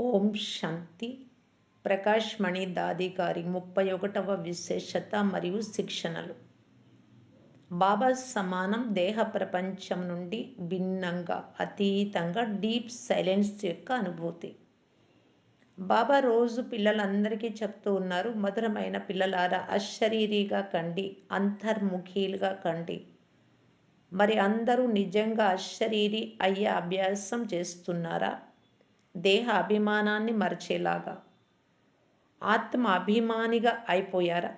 ఓం శాంతి. ప్రకాష్ మణి దాది గారి 31వ విశేషత మరియు శిక్షణలు. బాబా సమానం దేహ ప్రపంచం నుండి భిన్నంగా, అతీతంగా డీప్ సైలెన్స్ యొక్క అనుభూతి. బాబా రోజు పిల్లలందరికీ చెప్తూ ఉన్నారు, మధురమైన పిల్లలారా, అశరీరిగా కండి, అంతర్ముఖీలుగా కండి. మరి అందరూ నిజంగా అశరీరి అయ్యే అభ్యాసం చేస్తున్నారా? దేహ అభిమానాన్ని మరచేలాగా ఆత్మ అభిమానిగా అయిపోయారా?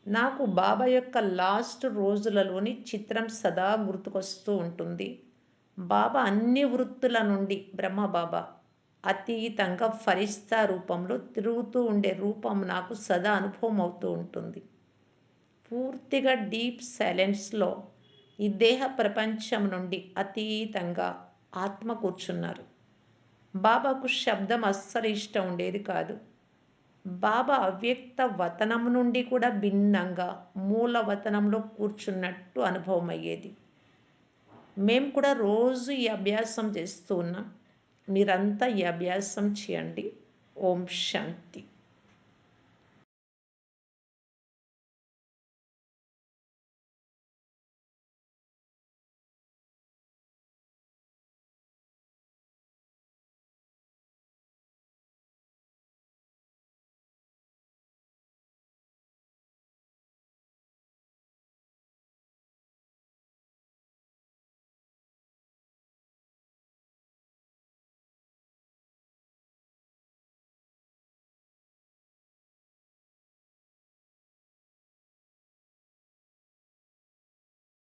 నాకు బాబా యొక్క లాస్ట్ రోజులలోని చిత్రం సదా గుర్తుకొస్తూ ఉంటుంది. బాబా అన్ని వృత్తుల నుండి బ్రహ్మబాబా అతీతంగా ఫరిస్తా రూపంలో తిరుగుతూ ఉండే రూపం నాకు సదా అనుభవం అవుతూ ఉంటుంది. పూర్తిగా డీప్ సైలెన్స్లో ఈ దేహ ప్రపంచం నుండి అతీతంగా ఆత్మ కూర్చున్నారు. బాబాకు శబ్దం అస్సలు ఇష్టం ఉండేది కాదు. బాబా అవ్యక్త వతనం నుండి కూడా భిన్నంగా మూల వతనంలో కూర్చున్నట్టు అనుభవం అయ్యేది. మేము కూడా రోజు ఈ అభ్యాసం చేస్తూ ఉన్నాం. మీరంతా ఈ అభ్యాసం చేయండి. ఓం శాంతి.